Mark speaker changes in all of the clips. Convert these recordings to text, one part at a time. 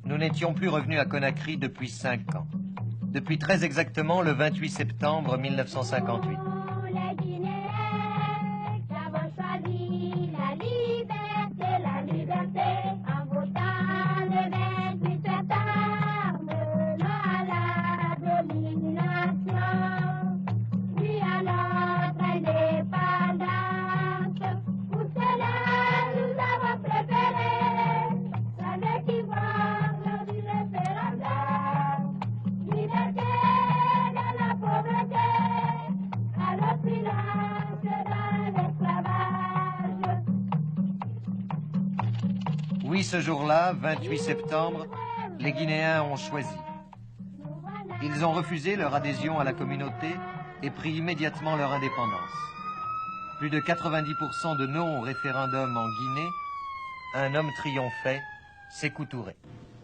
Speaker 1: Nous n'étions plus revenus à Conakry depuis 5 ans. Depuis très exactement le 28 septembre 1958. Oui, ce jour-là, 28 septembre, les Guinéens ont choisi. Ils ont refusé leur adhésion à la communauté et pris immédiatement leur indépendance. Plus de 90% de non au référendum en Guinée, un homme triomphait, Sékou Touré.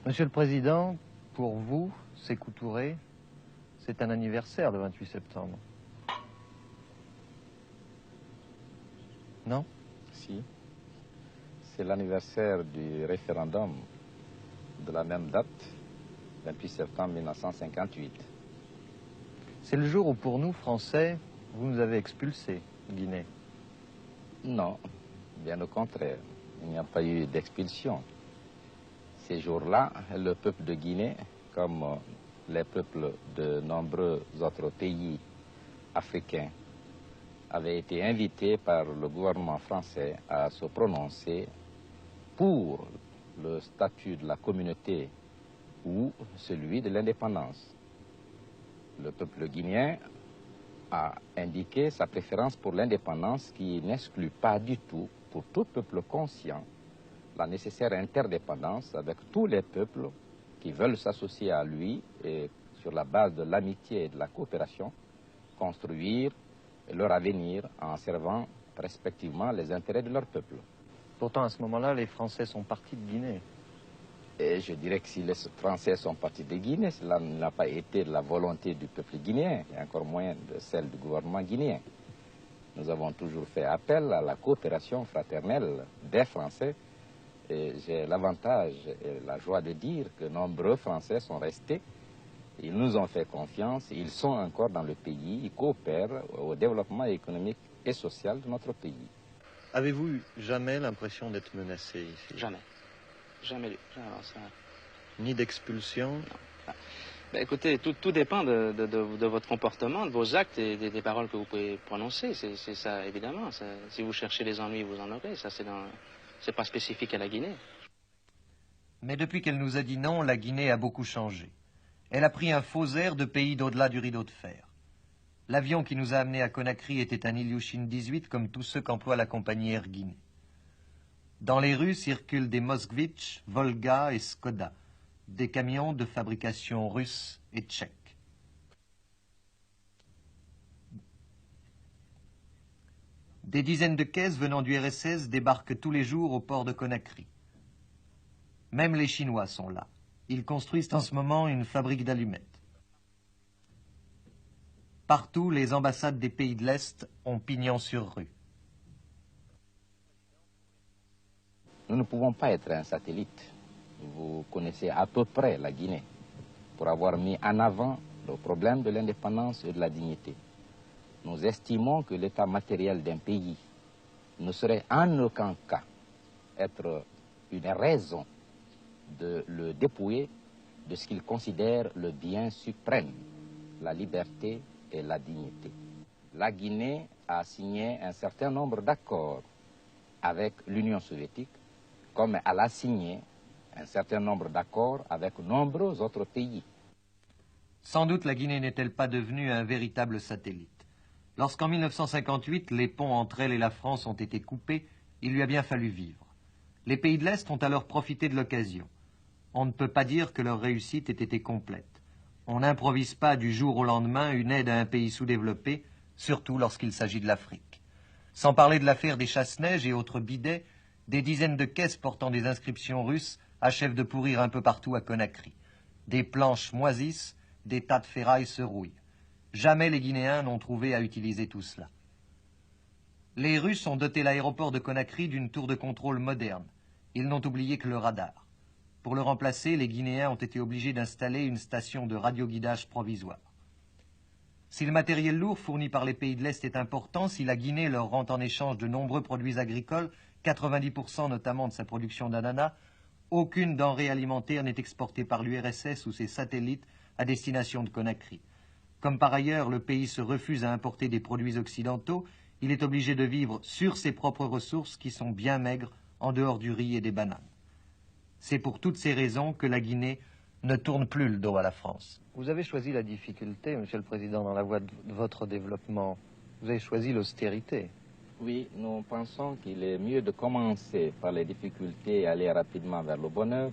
Speaker 1: Monsieur le Président, pour vous, Sékou Touré, c'est un anniversaire le 28 septembre. Non?
Speaker 2: Si. C'est l'anniversaire du référendum de la même date, 28 septembre 1958.
Speaker 1: C'est le jour où, pour nous, Français, vous nous avez expulsés, Guinée.
Speaker 2: Non, bien au contraire. Il n'y a pas eu d'expulsion. Ces jours-là, le peuple de Guinée, comme les peuples de nombreux autres pays africains, avait été invité par le gouvernement français à se prononcer pour le statut de la communauté ou celui de l'indépendance. Le peuple guinéen a indiqué sa préférence pour l'indépendance qui n'exclut pas du tout, pour tout peuple conscient, la nécessaire interdépendance avec tous les peuples qui veulent s'associer à lui et, sur la base de l'amitié et de la coopération, construire leur avenir en servant respectivement les intérêts de leur peuple.
Speaker 1: Pourtant, à ce moment-là, les Français sont partis de Guinée.
Speaker 2: Et je dirais que si les Français sont partis de Guinée, cela n'a pas été de la volonté du peuple guinéen, et encore moins de celle du gouvernement guinéen. Nous avons toujours fait appel à la coopération fraternelle des Français, et j'ai l'avantage et la joie de dire que nombreux Français sont restés. Ils nous ont fait confiance, ils sont encore dans le pays, ils coopèrent au développement économique et social de notre pays.
Speaker 1: Avez-vous eu jamais l'impression d'être menacé ici?
Speaker 3: Jamais. Jamais. Ça...
Speaker 1: Ni d'expulsion?
Speaker 3: Ben, écoutez, tout dépend de votre comportement, de vos actes et des paroles que vous pouvez prononcer. C'est ça, évidemment. Ça, si vous cherchez les ennuis, vous en aurez. Ça, c'est pas spécifique à la Guinée.
Speaker 1: Mais depuis qu'elle nous a dit non, la Guinée a beaucoup changé. Elle a pris un faux air de pays d'au-delà du rideau de fer. L'avion qui nous a amenés à Conakry était un Ilyushin 18 comme tous ceux qu'emploie la compagnie Air Guinée. Dans les rues circulent des Moskvitch, Volga et Skoda, des camions de fabrication russe et tchèque. Des dizaines de caisses venant du RSS débarquent tous les jours au port de Conakry. Même les Chinois sont là. Ils construisent en ce moment une fabrique d'allumettes. Partout, les ambassades des pays de l'Est ont pignon sur rue.
Speaker 2: Nous ne pouvons pas être un satellite. Vous connaissez à peu près la Guinée pour avoir mis en avant le problème de l'indépendance et de la dignité. Nous estimons que l'état matériel d'un pays ne saurait en aucun cas être une raison de le dépouiller de ce qu'il considère le bien suprême, la liberté et la dignité. La Guinée a signé un certain nombre d'accords avec l'Union soviétique, comme elle a signé un certain nombre d'accords avec nombreux autres pays.
Speaker 1: Sans doute la Guinée n'est-elle pas devenue un véritable satellite. Lorsqu'en 1958, les ponts entre elle et la France ont été coupés, il lui a bien fallu vivre. Les pays de l'Est ont alors profité de l'occasion. On ne peut pas dire que leur réussite ait été complète. On n'improvise pas du jour au lendemain une aide à un pays sous-développé, surtout lorsqu'il s'agit de l'Afrique. Sans parler de l'affaire des chasse-neige et autres bidets, Des dizaines de caisses portant des inscriptions russes achèvent de pourrir un peu partout à Conakry. Des planches moisissent, des tas de ferrailles se rouillent. Jamais les Guinéens n'ont trouvé à utiliser tout cela. Les Russes ont doté l'aéroport de Conakry d'une tour de contrôle moderne. Ils n'ont oublié que le radar. Pour le remplacer, les Guinéens ont été obligés d'installer une station de radioguidage provisoire. Si le matériel lourd fourni par les pays de l'Est est important, si la Guinée leur rend en échange de nombreux produits agricoles, 90% notamment de sa production d'ananas, aucune denrée alimentaire n'est exportée par l'URSS ou ses satellites à destination de Conakry. Comme par ailleurs le pays se refuse à importer des produits occidentaux, il est obligé de vivre sur ses propres ressources qui sont bien maigres en dehors du riz et des bananes. C'est pour toutes ces raisons que la Guinée ne tourne plus le dos à la France. Vous avez choisi la difficulté, Monsieur le Président, dans la voie de votre développement. Vous avez choisi l'austérité.
Speaker 2: Oui, nous pensons qu'il est mieux de commencer par les difficultés et aller rapidement vers le bonheur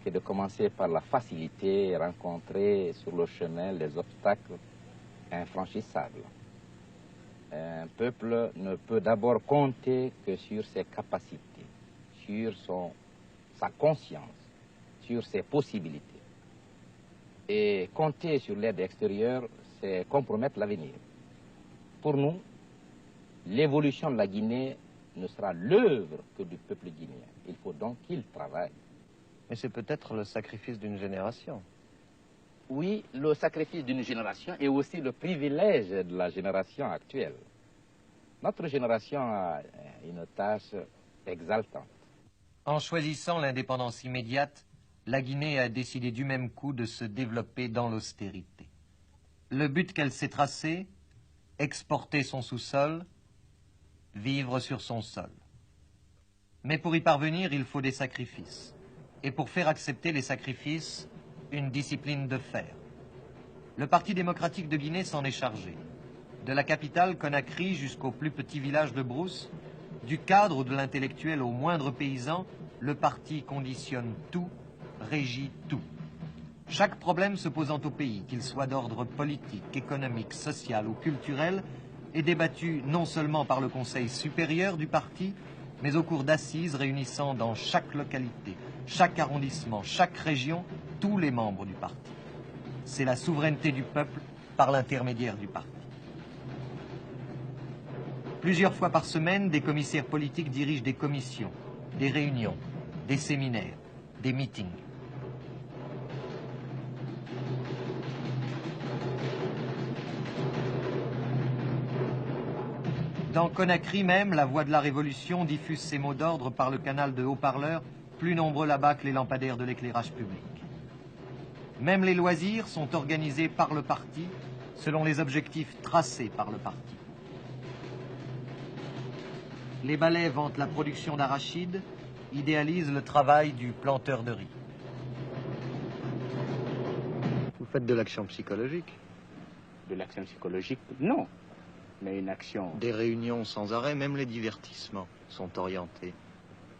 Speaker 2: que de commencer par la facilité et rencontrer sur le chemin les obstacles infranchissables. Un peuple ne peut d'abord compter que sur ses capacités, sur sa conscience, sur ses possibilités. Et compter sur l'aide extérieure, c'est compromettre l'avenir. Pour nous, l'évolution de la Guinée ne sera l'œuvre que du peuple guinéen. Il faut donc qu'il travaille.
Speaker 1: Mais c'est peut-être le sacrifice d'une génération.
Speaker 2: Oui, le sacrifice d'une génération et aussi le privilège de la génération actuelle. Notre génération a une tâche exaltante.
Speaker 1: En choisissant l'indépendance immédiate, la Guinée a décidé du même coup de se développer dans l'austérité. Le but qu'elle s'est tracé, exporter son sous-sol, vivre sur son sol. Mais pour y parvenir, il faut des sacrifices. Et pour faire accepter les sacrifices, une discipline de fer. Le Parti démocratique de Guinée s'en est chargé. De la capitale, Conakry, jusqu'au plus petit village de Brousse, du cadre ou de l'intellectuel au moindre paysan, le parti conditionne tout, régit tout. Chaque problème se posant au pays, qu'il soit d'ordre politique, économique, social ou culturel, est débattu non seulement par le conseil supérieur du parti, mais au cours d'assises réunissant dans chaque localité, chaque arrondissement, chaque région, tous les membres du parti. C'est la souveraineté du peuple par l'intermédiaire du parti. Plusieurs fois par semaine, des commissaires politiques dirigent des commissions, des réunions, des séminaires, des meetings. Dans Conakry même, la Voix de la Révolution diffuse ses mots d'ordre par le canal de haut-parleurs, plus nombreux là-bas que les lampadaires de l'éclairage public. Même les loisirs sont organisés par le parti, selon les objectifs tracés par le parti. Les ballets vantent la production d'arachides, idéalisent le travail du planteur de riz. Vous faites de l'action psychologique?
Speaker 4: De l'action psychologique, non. Mais une action...
Speaker 1: Des réunions sans arrêt, même les divertissements sont orientés.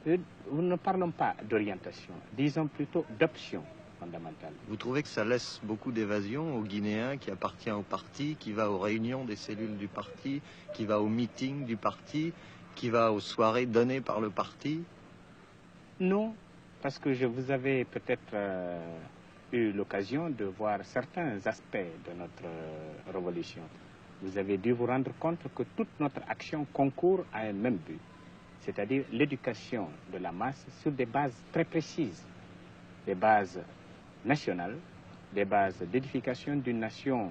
Speaker 4: Nous ne parlons pas d'orientation, disons plutôt d'option fondamentale.
Speaker 1: Vous trouvez que ça laisse beaucoup d'évasion aux Guinéens qui appartient au parti, qui va aux réunions des cellules du parti, qui va aux meetings du parti, qui va aux soirées données par le parti?
Speaker 4: Non, parce que vous avez peut-être eu l'occasion de voir certains aspects de notre révolution. Vous avez dû vous rendre compte que toute notre action concourt à un même but, c'est-à-dire l'éducation de la masse sur des bases très précises, des bases nationales, des bases d'édification d'une nation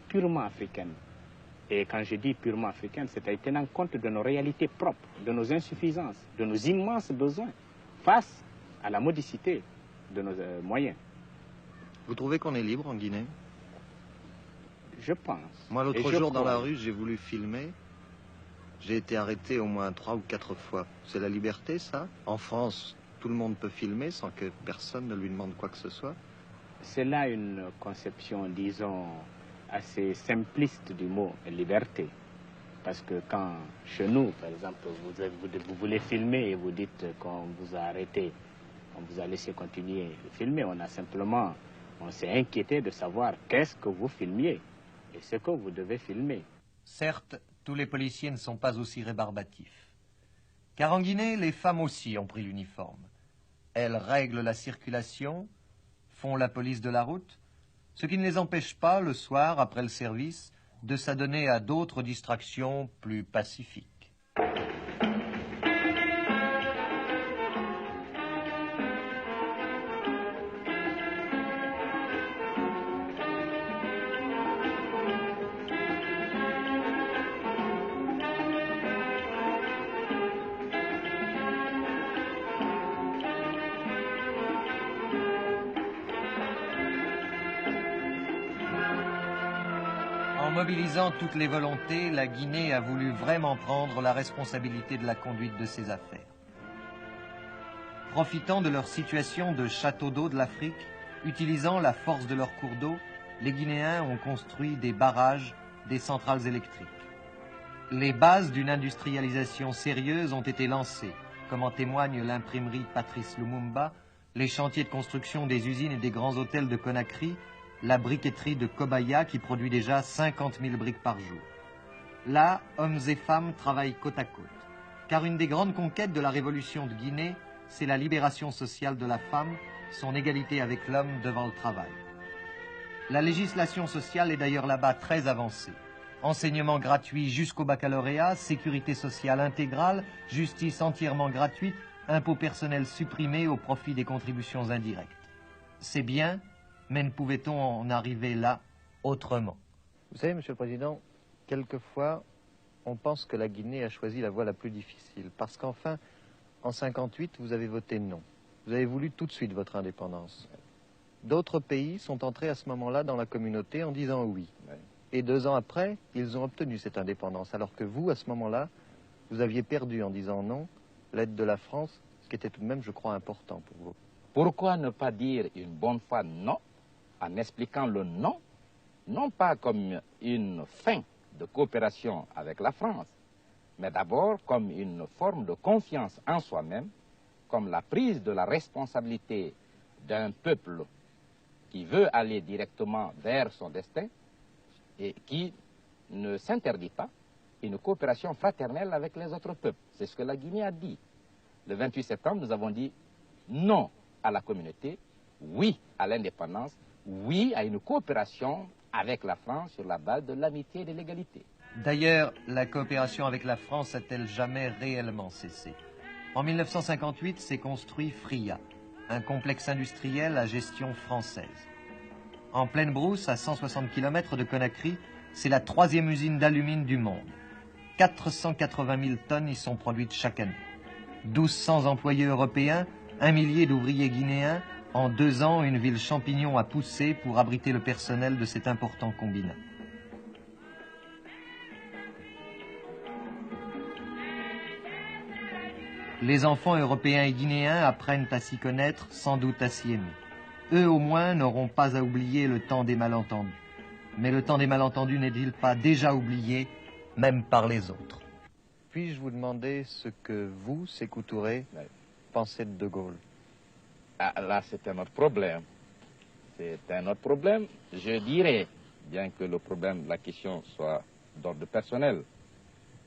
Speaker 4: purement africaine. Et quand je dis purement africaine, c'est à tenir compte de nos réalités propres, de nos insuffisances, de nos immenses besoins, face à la modicité de nos moyens.
Speaker 1: Vous trouvez qu'on est libre en Guinée?
Speaker 4: Je pense.
Speaker 1: Moi, l'autre jour, dans la rue, j'ai voulu filmer. J'ai été arrêté au moins 3 ou 4 fois. C'est la liberté, ça? En France, tout le monde peut filmer sans que personne ne lui demande quoi que ce soit?
Speaker 4: C'est là une conception, disons, assez simpliste du mot liberté. Parce que quand, chez nous, par exemple, vous voulez filmer et vous dites qu'on vous a arrêté, on vous a laissé continuer de filmer, on s'est inquiété de savoir qu'est-ce que vous filmiez et ce que vous devez filmer.
Speaker 1: Certes, tous les policiers ne sont pas aussi rébarbatifs. Car en Guinée, les femmes aussi ont pris l'uniforme. Elles règlent la circulation, font la police de la route, ce qui ne les empêche pas, le soir, après le service, de s'adonner à d'autres distractions plus pacifiques. En mobilisant toutes les volontés, la Guinée a voulu vraiment prendre la responsabilité de la conduite de ses affaires. Profitant de leur situation de château d'eau de l'Afrique, utilisant la force de leurs cours d'eau, les Guinéens ont construit des barrages, des centrales électriques. Les bases d'une industrialisation sérieuse ont été lancées, comme en témoigne l'imprimerie Patrice Lumumba, les chantiers de construction des usines et des grands hôtels de Conakry, la briqueterie de Kobaya qui produit déjà 50 000 briques par jour. Là, hommes et femmes travaillent côte à côte, car une des grandes conquêtes de la révolution de Guinée, c'est la libération sociale de la femme, son égalité avec l'homme devant le travail. La législation sociale est d'ailleurs là-bas très avancée. Enseignement gratuit jusqu'au baccalauréat, sécurité sociale intégrale, justice entièrement gratuite, impôts personnels supprimés au profit des contributions indirectes. C'est bien, mais ne pouvait-on en arriver là autrement?
Speaker 5: Vous savez, Monsieur le Président, quelquefois, on pense que la Guinée a choisi la voie la plus difficile, parce qu'enfin, en 1958, vous avez voté non. Vous avez voulu tout de suite votre indépendance. D'autres pays sont entrés à ce moment-là dans la communauté en disant oui. Et 2 ans après, ils ont obtenu cette indépendance, alors que vous, à ce moment-là, vous aviez perdu en disant non l'aide de la France, ce qui était tout de même, je crois, important pour vous.
Speaker 2: Pourquoi ne pas dire une bonne fois non, en expliquant le non, non pas comme une fin de coopération avec la France, mais d'abord comme une forme de confiance en soi-même, comme la prise de la responsabilité d'un peuple qui veut aller directement vers son destin et qui ne s'interdit pas une coopération fraternelle avec les autres peuples. C'est ce que la Guinée a dit. Le 28 septembre, nous avons dit non à la communauté, oui à l'indépendance, oui à une coopération avec la France sur la base de l'amitié et de l'égalité.
Speaker 1: D'ailleurs, la coopération avec la France a-t-elle jamais réellement cessé? En 1958, s'est construit Fria, un complexe industriel à gestion française. En pleine brousse, à 160 km de Conakry, c'est la 3e usine d'alumine du monde. 480 000 tonnes y sont produites chaque année. 1200 employés européens, 1 millier d'ouvriers guinéens. En 2 ans, une ville champignon a poussé pour abriter le personnel de cet important combinat. Les enfants européens et guinéens apprennent à s'y connaître, sans doute à s'y aimer. Eux au moins n'auront pas à oublier le temps des malentendus. Mais le temps des malentendus n'est-il pas déjà oublié, même par les autres?
Speaker 5: Puis-je vous demander ce que vous, Sékou Touré, pensez de De Gaulle?
Speaker 2: Ah, là, c'est un autre problème. C'est un autre problème. Je dirais, bien que le problème, la question soit d'ordre personnel,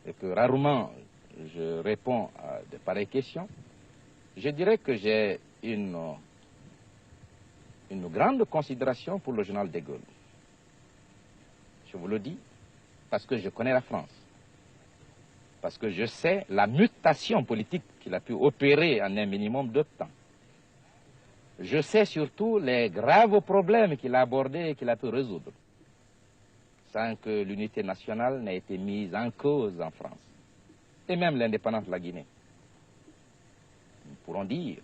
Speaker 2: et que rarement je réponds à de pareilles questions, je dirais que j'ai une grande considération pour le général de Gaulle. Je vous le dis, parce que je connais la France. Parce que je sais la mutation politique qu'il a pu opérer en un minimum de temps. Je sais surtout les graves problèmes qu'il a abordés et qu'il a pu résoudre, sans que l'unité nationale n'ait été mise en cause en France, et même l'indépendance de la Guinée. Nous pourrons dire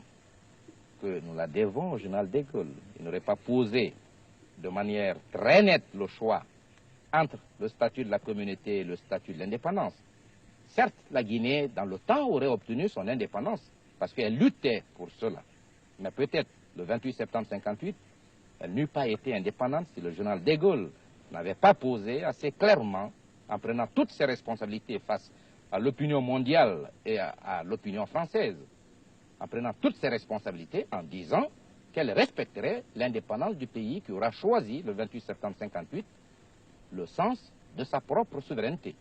Speaker 2: que nous la devons au général de Gaulle. Il n'aurait pas posé de manière très nette le choix entre le statut de la communauté et le statut de l'indépendance. Certes, la Guinée, dans le temps, aurait obtenu son indépendance, parce qu'elle luttait pour cela. Mais peut-être, le 28 septembre 1958, elle n'eût pas été indépendante si le général de Gaulle n'avait pas posé assez clairement, en prenant toutes ses responsabilités face à l'opinion mondiale et à l'opinion française, en prenant toutes ses responsabilités, en disant qu'elle respecterait l'indépendance du pays qui aura choisi, le 28 septembre 1958, le sens de sa propre souveraineté.